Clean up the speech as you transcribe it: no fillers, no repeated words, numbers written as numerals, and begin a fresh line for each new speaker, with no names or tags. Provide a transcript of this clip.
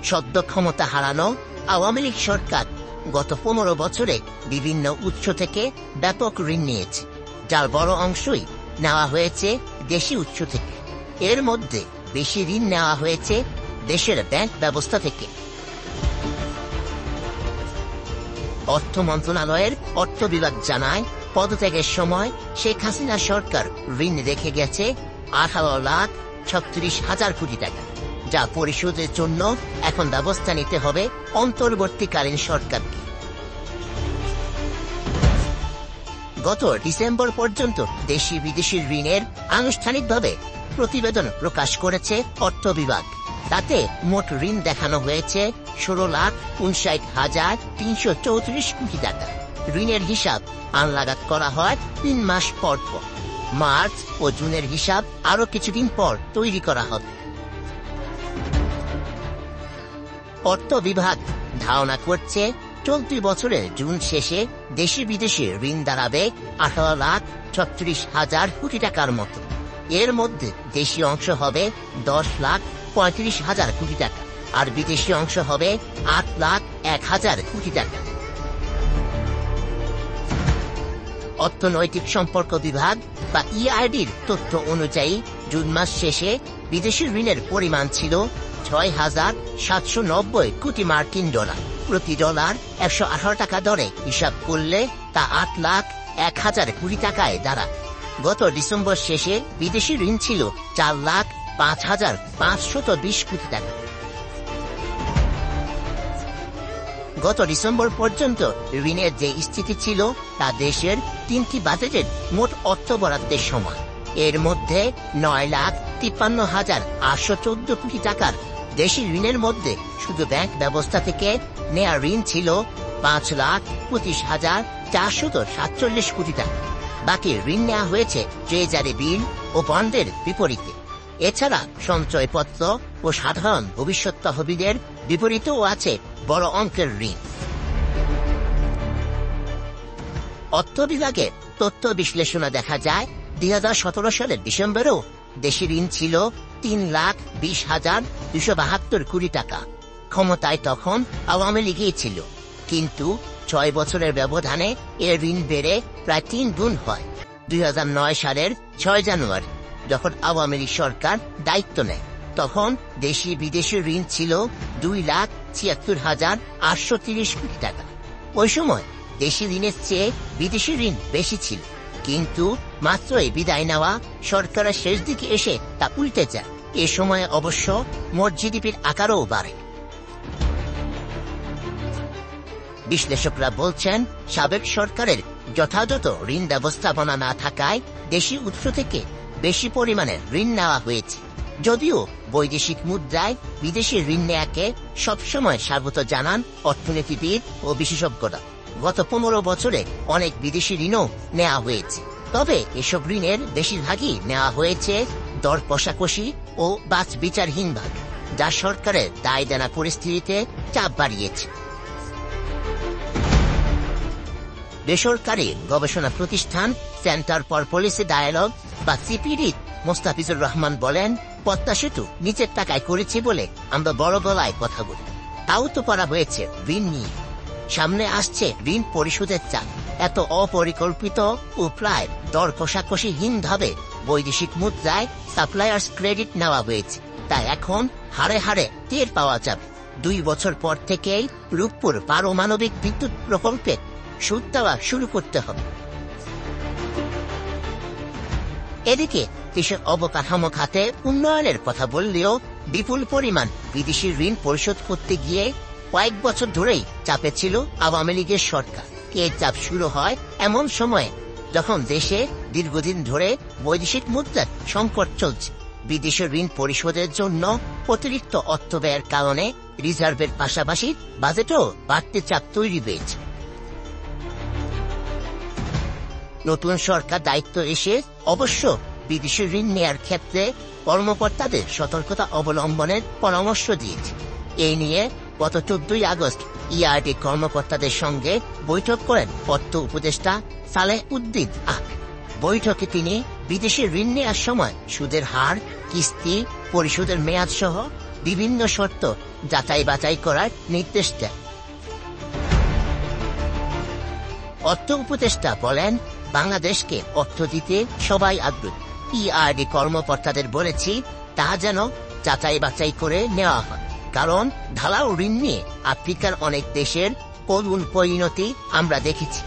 সদ্য ক্ষমতা হারানো আওয়ামী লীগ সরকার গত 15 বছরে বিভিন্ন উৎস থেকে ব্যাপক ঋণ নিয়েছে, যার বড় অংশই নেওয়া হয়েছে দেশি উৎস থেকে। এর মধ্যে বেশি ঋণ নেওয়া হয়েছে দেশের ব্যাংক ব্যবস্থা থেকে। অর্থ মন্ত্রণালয়ের অর্থ বিভাগ জানায়, পদত্যাগের সময় শেখ হাসিনা সরকার ঋণ রেখে গেছে 18,36,000 কোটি টাকা, যা পরিশোধের জন্য এখন ব্যবস্থা নিতে হবে অন্তর্বর্তীকালীন সরকারকে। গত ডিসেম্বর পর্যন্ত দেশি বিদেশি ঋণের আনুষ্ঠানিকভাবে প্রতিবেদন প্রকাশ করেছে অর্থ বিভাগ। তাতে মোট ঋণ দেখানো হয়েছে 16,59,334 কোটি টাকা। ঋণের হিসাব আনলাগাত করা হয় 3 মাস পর পর। মার্চ ও জুনের হিসাব আরো কিছুদিন পর তৈরি করা হবে। অর্থ বিভাগ ধারণা করছে, চলতি বছরের জুন শেষে দেশি বিদেশি ঋণ দাঁড়াবে 18,36,000 কোটি টাকার মতো। এর মধ্যে দেশি অংশ হবে 10,35,000 কোটি টাকা, আর বিদেশি অংশ হবে 8,01,000 কোটি টাকা। অর্থনৈতিক সম্পর্ক বিভাগ বা ইআরডির তথ্য অনুযায়ী জুন মাস শেষে বিদেশি ঋণের পরিমাণ ছিল 6,790 কোটি মার্কিন ডলার। প্রতি ডলার 118 টাকা দরে হিসাব করলে তা 8,01,000 কোটি টাকায় দাঁড়ায়। গত ডিসেম্বর শেষে বিদেশি ঋণ ছিল 4,05,520 কোটি টাকা। গত ডিসেম্বর পর্যন্ত ঋণের যে স্থিতি ছিল তা দেশের 3টি বাজেটের মোট অর্থ বরাদ্দের সমান। এর মধ্যে 9,53,814 কোটি টাকার দেশি ঋণের মধ্যে শুধু ব্যাংক ব্যবস্থা থেকে নেয়া ঋণ ছিল 5,25,447 কোটি টাকা। বাকি ঋণ নেওয়া হয়েছে ট্রেজারি বিল ও বন্ডের বিপরীতে। এছাড়া সঞ্চয়পত্র ও সাধারণ ভবিষ্যৎ তহবিলের বিপরীতেও আছে বড় অঙ্কের ঋণ। অর্থ বিভাগে তথ্য বিশ্লেষণে দেখা যায়, 2017 সালের ডিসেম্বরেও দেশি ঋণ ছিল 3,20,272 কোটি টাকা। ক্ষমতায় তখন আওয়ামী লীগই ছিল, কিন্তু 6 বছরের ব্যবধানে এর ঋণ বেড়ে প্রায় 3 গুণ হয়। 2009 সালের 6 জানুয়ারি যখন আওয়ামী লীগ সরকার দায়িত্ব নেয়, তখন দেশি বিদেশি ঋণ ছিল 2,76,830 কোটি টাকা। ওই সময় দেশি ঋণের চেয়ে বিদেশি ঋণ বেশি ছিল, কিন্তু মাত্রই বিদায় নেওয়া সরকারের শেষ দিকে এসে তা উল্টে যায়। এ সময়ে অবশ্য মোট জিডিপির আকারও বাড়ে। বিশ্লেষকরা বলছেন, সাবেক সরকারের যথাযথ ঋণ ব্যবস্থাপনা না থাকায় দেশি উৎস থেকে বেশি পরিমাণে ঋণ নেওয়া হয়েছে। যদিও বৈদেশিক মুদ্রায় বিদেশি ঋণ নেয়াকে সবসময় স্বাগত জানান অর্থনীতিবিদ ও বিশেষজ্ঞরা। গত 15 বছরে অনেক বিদেশি ঋণও নেওয়া হয়েছে, তবে এসব ঋণের বেশিরভাগই নেওয়া হয়েছে দর কষাকষি ও বাছবিচারহীনভাবে, যা সরকারের দায় দেনা পরিস্থিতিতে চাপ বাড়িয়েছে। বেসরকারি গবেষণা প্রতিষ্ঠান সেন্টার ফর পলিসি ডায়ালগ বা সিপিডি মোস্তাফিজুর রহমান বলেন, পদ্মা সেতু নিচের টাকায় করেছি বলে আমরা বড় গলায় কথা বলি, তাও তো করা হয়েছে ঋণ নিয়ে। সামনে আসছে ঋণ পরিশোধের চাপ। এত অপরিকল্পিত ও প্রায় দর কষাকষিহীনভাবে বৈদেশিক মুদ্রায় সাপ্লায়ার্স ক্রেডিট নেওয়া হয়েছে, তাই এখন হারে হারে টের পাওয়া যাবে। 2 বছর পর থেকেই রূপপুর পারমাণবিক বিদ্যুৎ প্রকল্পে সুদ দেওয়া শুরু করতে হবে। এদিকে দেশের অবকাঠামো খাতে উন্নয়নের কথা বললেও বিপুল পরিমাণ বিদেশি ঋণ পরিশোধ করতে গিয়ে কয়েক বছর ধরেই চাপে ছিল আওয়ামী লীগের সরকার। এই চাপ শুরু হয় এমন সময়ে যখন দেশে দীর্ঘদিন ধরে বৈদেশিক মুদ্রার সংকট চলছে। বিদেশি ঋণ পরিশোধের জন্য অতিরিক্ত অর্থ ব্যয়ের কারণে রিজার্ভের পাশাপাশি বাজেটও বাড়তি চাপ তৈরি হয়েছে। নতুন সরকার দায়িত্ব এসে অবশ্য বিদেশি ঋণ নেয়ার ক্ষেত্রে কর্মকর্তাদের সতর্কতা অবলম্বনের পরামর্শ দিয়েছে। এই নিয়ে গত 14 আগস্ট ইআরডি কর্মকর্তাদের সঙ্গে বৈঠক করেন অর্থ উপদেষ্টা সালেহ উদ্দিন আক। বৈঠকে তিনি বিদেশি ঋণ নেওয়ার সময় সুদের হার, কিস্তি পরিশোধের মেয়াদ সহ বিভিন্ন শর্ত যাচাই বাছাই করার নির্দেশ দেন। অর্থ উপদেষ্টা বলেন, বাংলাদেশকে অর্থ দিতে সবাই আগ্রহী। ইআরডি কর্মকর্তাদের বলেছি তা যেন যাচাই বাছাই করে নেওয়া হয়, কারণ ঢালাও ঋণ নিয়ে আফ্রিকার অনেক দেশের করুণ পরিণতি আমরা দেখেছি।